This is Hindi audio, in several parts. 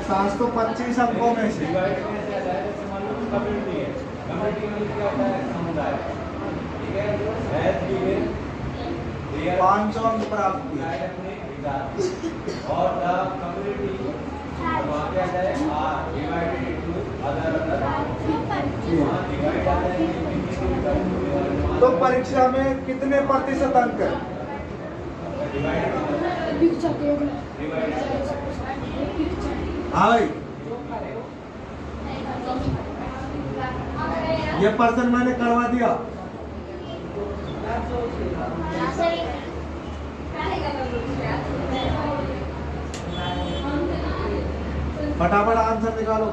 725 अंकों में से 500 अंक प्राप्त किए। तो परीक्षा में कितने प्रतिशत अंक है? हाँ भाई, ये पर्सन मैंने करवा दिया। फटाफट आंसर निकालो।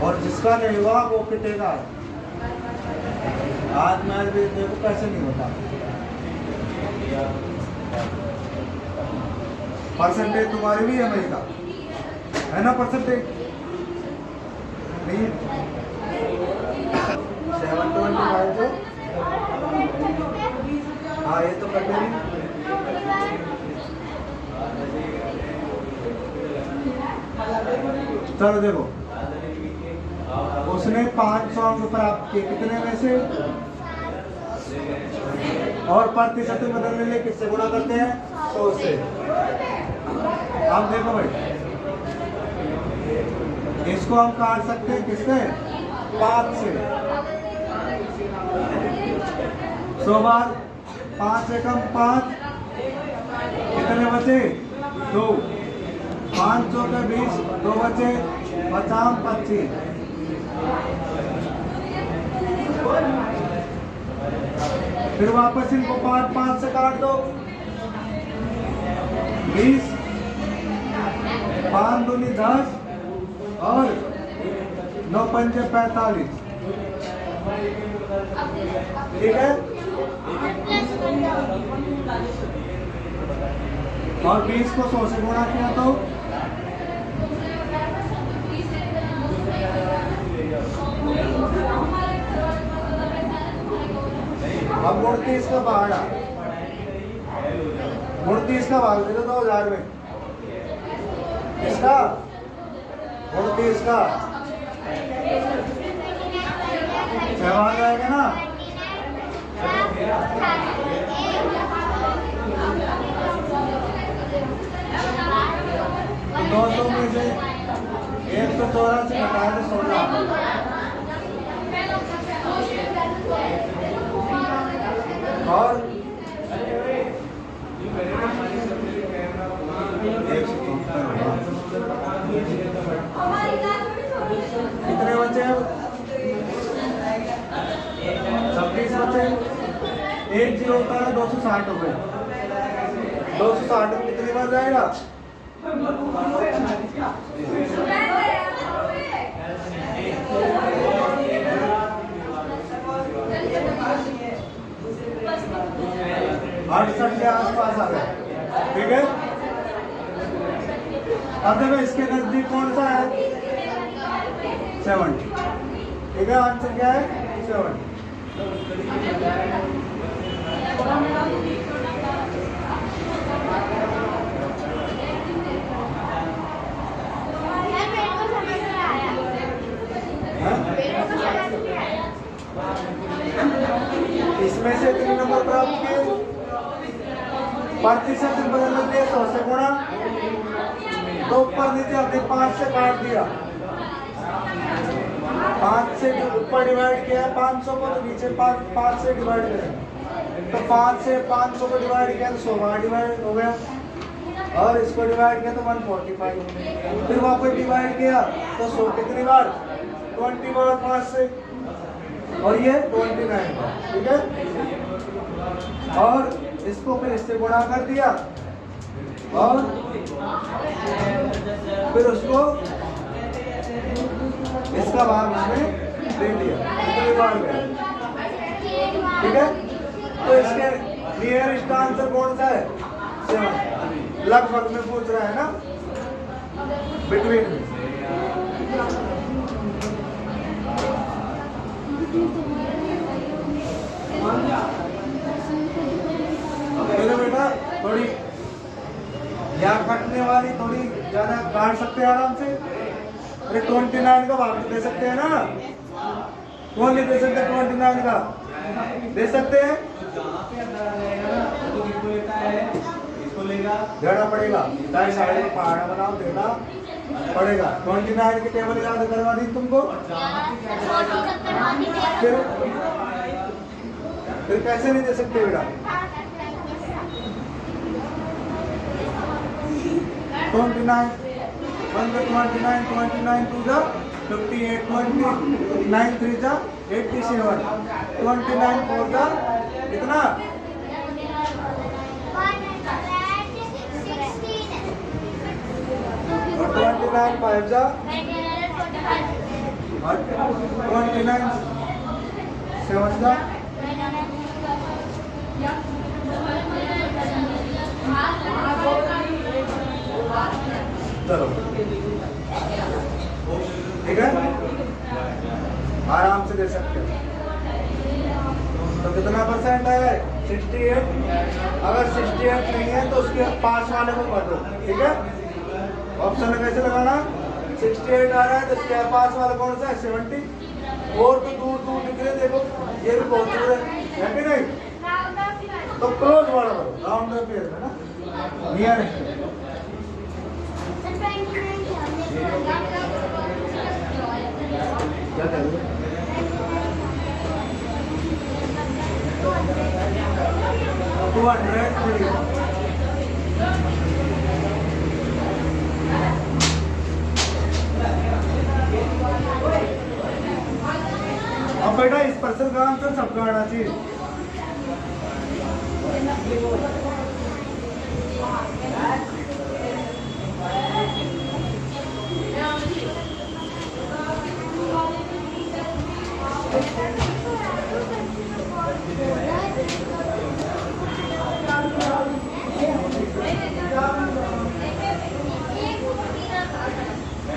और जिसका नहीं हुआ वो पिटेगा। आज मैच भी देखो कैसे नहीं होता। परसेंटेज तुम्हारी भी है मई का, है ना? परसेंटेज नहीं 725 हाँ ये तो कर देंगे। चलो देखो, उसने 500 अंक प्राप्त किए कितने में से? और प्रतिशत में बदलने लिए किससे गुणा करते हैं? 100 से। आप देखो भाई, इसको हम काट सकते हैं किससे? 5 से। 100 बार 5 से कम 5 कितने बचे? 2। 500 के 20 2 बचे, 50 25। फिर वापस इनको 5 से काट दो। 20 5 दूनी 10 और 9 पंजे 45। ठीक है? और 20 को 100 से गुणा किया तो अब 29 का भाड़ा 29 का भाग दे दो 2000 में। इसका 29 का 6 भाग आएगा ना? 200 में से 184 घटा दे 16। और कितने बचे अब? 26 बचे। 1 0 होता है 260 हो गए। 260 में कितनी बार जाएगा? 68 के आसपास आ गए। ठीक है? अब देखो इसके नजदीक कौन सा है? 70। ठीक है, आंसर क्या है? 70। इसमें से कितने नंबर प्राप्त किए? प्रतिशत बदलने के लिए 100 से गुणा, तो ऊपर नीचे अपने 5 से काट दिया। 5 से ऊपर डिवाइड किया 500 को, तो नीचे 5 से डिवाइड करें। तो 5 से 500 को डिवाइड किया तो 100 बार डिवाइड हो गया, और इसको डिवाइड किया तो 145। फिर वापस डिवाइड किया तो 100 कितनी बार? 20 बार 5 से, और ये 29 बार। ठीक है? और इसको फिर इससे गुणा कर दिया, और फिर उसको इसका भाग इसमें दे दिया। कितनी बार गया? ठीक है? तो इसके नियरेस्ट आंसर कौन सा है? 7। लगभग में पूछ रहा है ना, बिटवीन में। मेरे बेटा थोड़ी यहाँ कटने वाली थोड़ी ज्यादा काट सकते हैं आराम से। अरे 29 का भाग दे सकते हैं ना, कौन नहीं दे सकते? 29 का दे सकते हैं, देना पड़ेगा, चाहे साइड में पहाड़ा बनाओ देना पड़ेगा। 29 की टेबल याद करवा दी तुमको, फिर कैसे नहीं दे सकते बेटा? 29 1 में 29 29 2 जा 58 29 3 जा 87 29 4 जा कितना? 29 5 जा 29 7 जा चलो ठीक है, आराम से दे सकते हो। तो कितना परसेंट है? 68। अगर 68 नहीं है तो उसके पास वाले को कर दो, ठीक है। ऑप्शन में कैसे लगाना? 68 आ रहा है तो इसके पास वाला कौन सा है? 70। और तो दूर दूर दिख रहे, देखो ये भी बहुत दूर है कि नहीं? तो क्लोज वाला करो, राउंड द फिगर है ना, नियर है। क्या करोगे? 203। अब बेटा इस पर्सन का आंसर सबका आना चाहिए।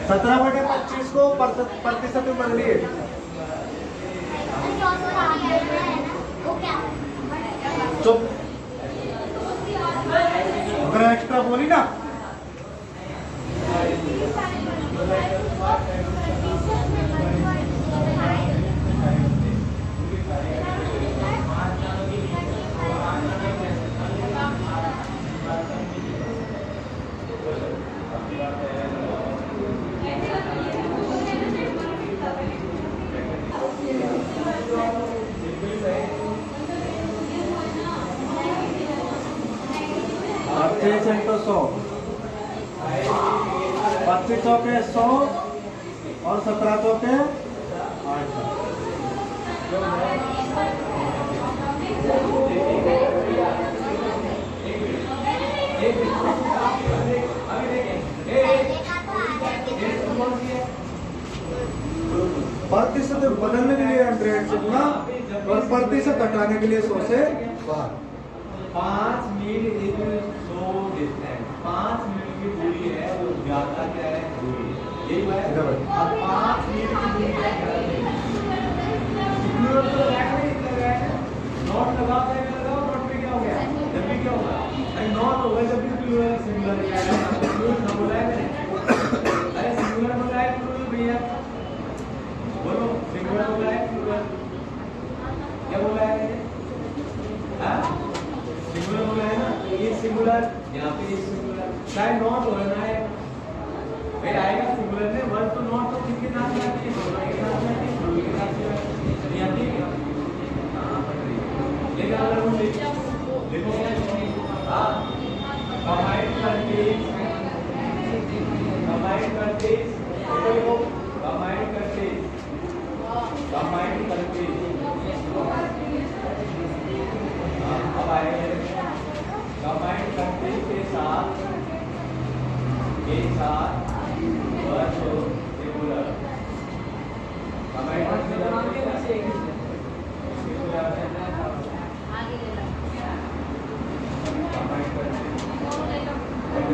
सत्रह बटे 25 को प्रतिशत में बदलिए। चुप, अगर एक्स्ट्रा बोली ना तो 100, 25 चौके 100 और 17 चौके 8। प्रतिशत बदलने के लिए 100 से गुना और प्रतिशत हटाने के लिए 100 से बाहर। 5 मील इज सो डिस्टेंस, 5 मील की दूरी है वो ज्यादा क्या है दूरी, यही बात है। अब 5 मील की दूरी है, सिग्नल तो लगा है, नॉट लगा है, लगाओ नॉट पे क्या हो गया, जब भी क्या होगा अरे नॉट होगा जब भी सिंगुलर क्या है ना बोला है मैंने, अरे सिंगुलर बोला है प्लूरल भैया, बोलो सिंगुलर बोला है प्लूरल क्या बोला है? हां सिंगुलर बोला है ना, ये सिंगुलर यहाँ पे ये सिंगुलर चाहे नॉट हो रहा है फिर आएगा सिंगुलर में वर्ड तो नॉट तो किसके साथ में आती है, दोनों के साथ में आती है, दोनों के साथ में नहीं आती है। हां पढ़ रही लेकिन अगर हम लिखो हां कंबाइन करके देखो कंबाइन करके अब आएगा कंबाइन करते के साथ वर्ड हो सिंगुलर कंबाइन करते सिंगुलर ये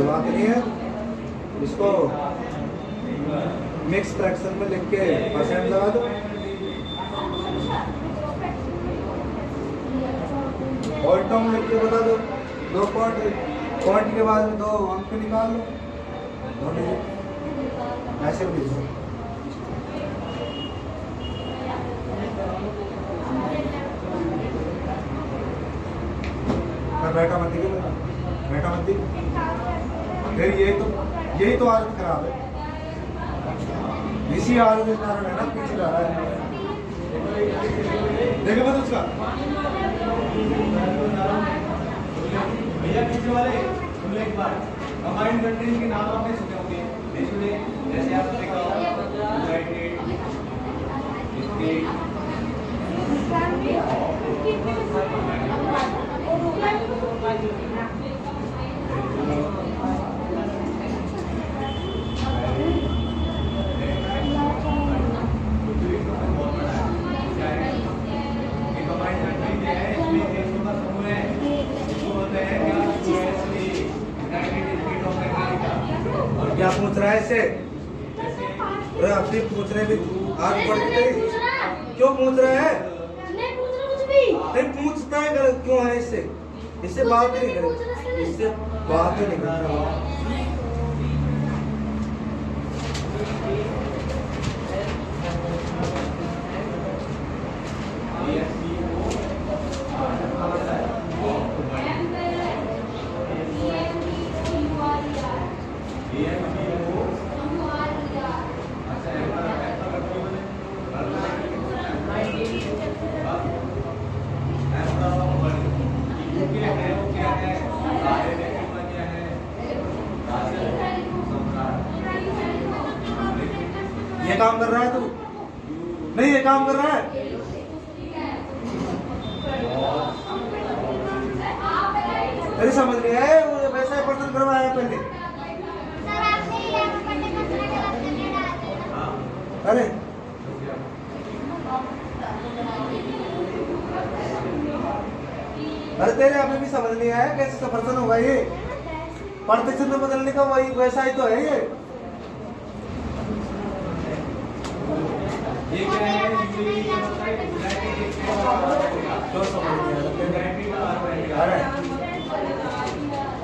बात नहीं है, इसको मिक्स फ्रैक्शन में लिख के परसेंट लगा दो। और टर्म लिख के बता दो, 2 पॉइंट के बाद में 2 अंक निकाल लो, 2 डिजिट ऐसे भी दो। बैठा मत दिखे, बैठा मत दिखे, फिर यही तो आदत खराब है, इसी आदत के कारण है ना पीछे जा रहा है। देखे मत उसका भैया पीछे वाले सुन ले एक बार, कंबाइंड कंट्रीज के नाम आपने सुने होंगे, नहीं सुने? जैसे आप देखो यूनाइटेड क्या पूछ रहा है इससे? अरे अपनी पूछने भी आग बढ़ गई, क्यों पूछ रहा है? नहीं पूछ रहा कुछ भी। नहीं पूछता है, गलत क्यों है इससे? इससे बात ही नहीं करता, इससे बात ही नहीं करता। ये काम कर रहा है तू? नहीं ये काम कर रहा है? तेरी समझ नहीं है, वो वैसा पर्सन करवाया पहले। अरे अरे तेरे अभी भी समझ नहीं आया कैसे सफरसन होगा ये? प्रतिशत में बदलने का वही वैसा ही तो है ये। क्या है? क्यों समझ नहीं आया? अरे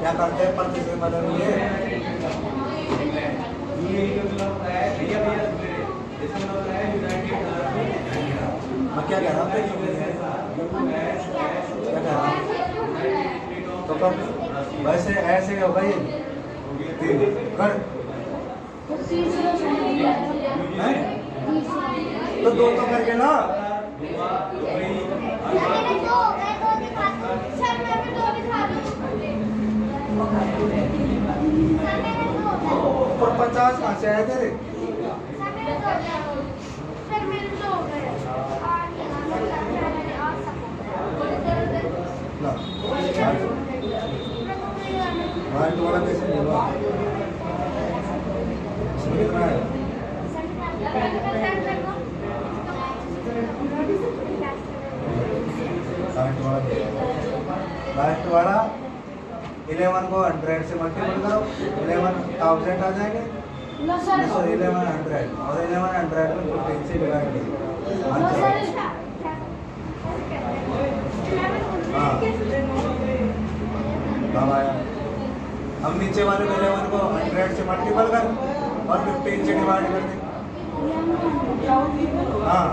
क्या करते हैं प्रतिशत में बदलने? मैं क्या कह रहा हूँ? क्या कह रहा हूँ? तो कब वैसे ऐसे होगा ये कर हैं? तो 2 तो करके ना। और 50 कहाँ से आए तेरे? वाइट वाला कैसे मिला? इसमें कितना है? लास्ट वाला 11 को 100 से मल्टीपल करो, 11,000 आ जाएंगे। 1100 और 1100 में 15 से डिवाइड करो। हाँ आया। हम नीचे वाले 11 को 100 से मल्टीपल कर और 15 से डिवाइड कर दें। हाँ